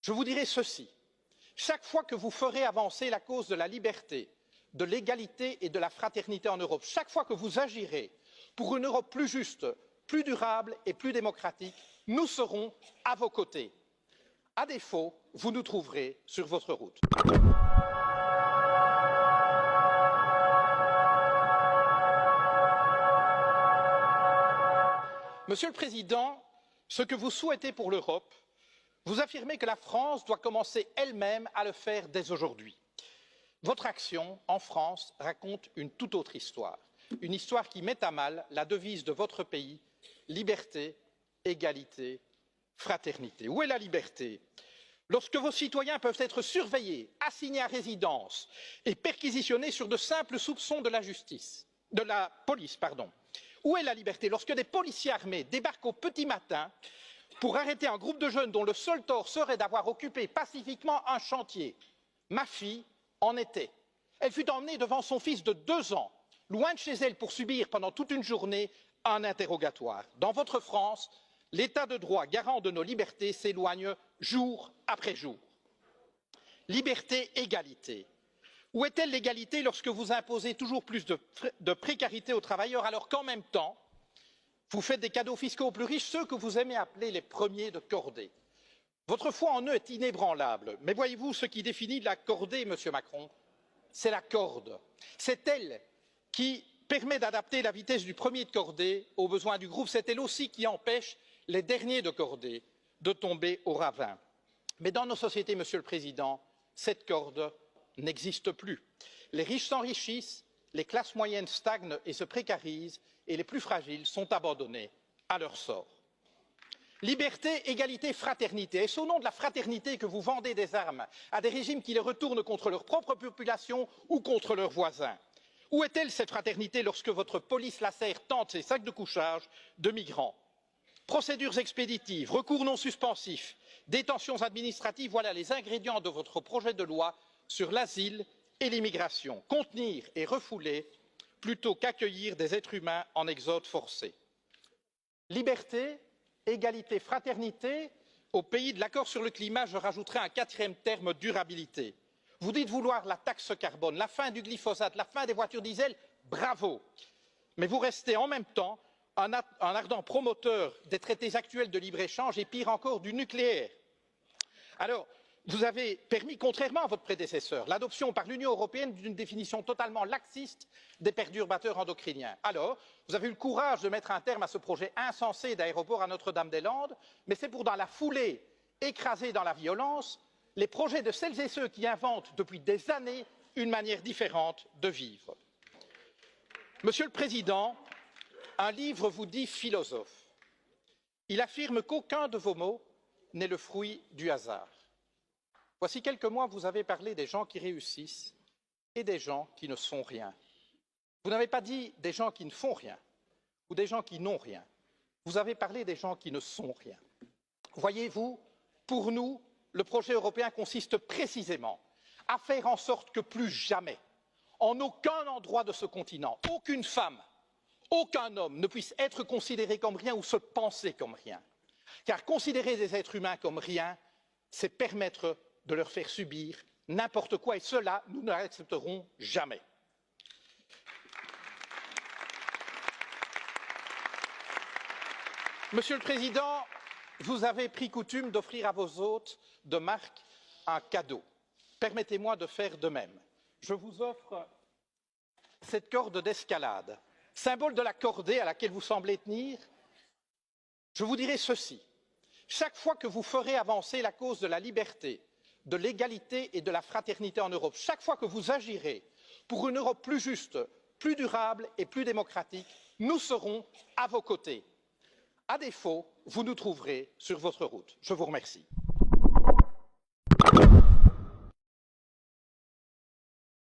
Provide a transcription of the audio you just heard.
Je vous dirai ceci. Chaque fois que vous ferez avancer la cause de la liberté, de l'égalité et de la fraternité en Europe, chaque fois que vous agirez pour une Europe plus juste, plus durable et plus démocratique, nous serons à vos côtés. À défaut, vous nous trouverez sur votre route. Monsieur le Président, ce que vous souhaitez pour l'Europe, vous affirmez que la France doit commencer elle-même à le faire dès aujourd'hui. Votre action en France raconte une toute autre histoire, une histoire qui met à mal la devise de votre pays, liberté, égalité, fraternité. Où est la liberté? Lorsque vos citoyens peuvent être surveillés, assignés à résidence et perquisitionnés sur de simples soupçons de la police. Où est la liberté lorsque des policiers armés débarquent au petit matin pour arrêter un groupe de jeunes dont le seul tort serait d'avoir occupé pacifiquement un chantier? Ma fille en était. Elle fut emmenée devant son fils de 2 ans, loin de chez elle pour subir pendant toute une journée un interrogatoire. Dans votre France, l'état de droit garant de nos libertés s'éloigne jour après jour. Liberté, égalité. Où est-elle l'égalité lorsque vous imposez toujours plus de précarité aux travailleurs alors qu'en même temps, vous faites des cadeaux fiscaux aux plus riches, ceux que vous aimez appeler les premiers de cordée? Votre foi en eux est inébranlable, mais voyez-vous, ce qui définit la cordée, Monsieur Macron, c'est la corde. C'est elle qui permet d'adapter la vitesse du premier de cordée aux besoins du groupe. C'est elle aussi qui empêche les derniers de cordée de tomber au ravin. Mais dans nos sociétés, Monsieur le Président, cette corde n'existe plus. Les riches s'enrichissent, les classes moyennes stagnent et se précarisent, et les plus fragiles sont abandonnés à leur sort. Liberté, égalité, fraternité. Est-ce au nom de la fraternité que vous vendez des armes à des régimes qui les retournent contre leur propre population ou contre leurs voisins? Où est-elle cette fraternité lorsque votre police lacère tente ses sacs de couchage de migrants? Procédures expéditives, recours non suspensifs, détentions administratives, voilà les ingrédients de votre projet de loi sur l'asile et l'immigration. Contenir et refouler plutôt qu'accueillir des êtres humains en exode forcé. Liberté, égalité, fraternité. Au pays de l'accord sur le climat, je rajouterai un 4e terme, durabilité. Vous dites vouloir la taxe carbone, la fin du glyphosate, la fin des voitures diesel, bravo. Mais vous restez en même temps un ardent promoteur des traités actuels de libre-échange et pire encore du nucléaire. Alors, vous avez permis, contrairement à votre prédécesseur, l'adoption par l'Union européenne d'une définition totalement laxiste des perturbateurs endocriniens. Alors, vous avez eu le courage de mettre un terme à ce projet insensé d'aéroport à Notre-Dame-des-Landes, mais c'est pour, dans la foulée, écraser dans la violence les projets de celles et ceux qui inventent depuis des années une manière différente de vivre. Monsieur le Président, un livre vous dit philosophe. Il affirme qu'aucun de vos mots n'est le fruit du hasard. Voici quelques mois, vous avez parlé des gens qui réussissent et des gens qui ne sont rien. Vous n'avez pas dit des gens qui ne font rien ou des gens qui n'ont rien. Vous avez parlé des gens qui ne sont rien. Voyez-vous, pour nous, le projet européen consiste précisément à faire en sorte que plus jamais, en aucun endroit de ce continent, aucune femme, aucun homme ne puisse être considéré comme rien ou se penser comme rien. Car considérer des êtres humains comme rien, c'est permettre de leur faire subir n'importe quoi, et cela, nous ne l'accepterons jamais. Monsieur le Président, vous avez pris coutume d'offrir à vos hôtes de marque un cadeau. Permettez-moi de faire de même. Je vous offre cette corde d'escalade, symbole de la cordée à laquelle vous semblez tenir. Je vous dirai ceci. Chaque fois que vous ferez avancer la cause de la liberté, de l'égalité et de la fraternité en Europe, chaque fois que vous agirez pour une Europe plus juste, plus durable et plus démocratique, nous serons à vos côtés. À défaut, vous nous trouverez sur votre route. Je vous remercie.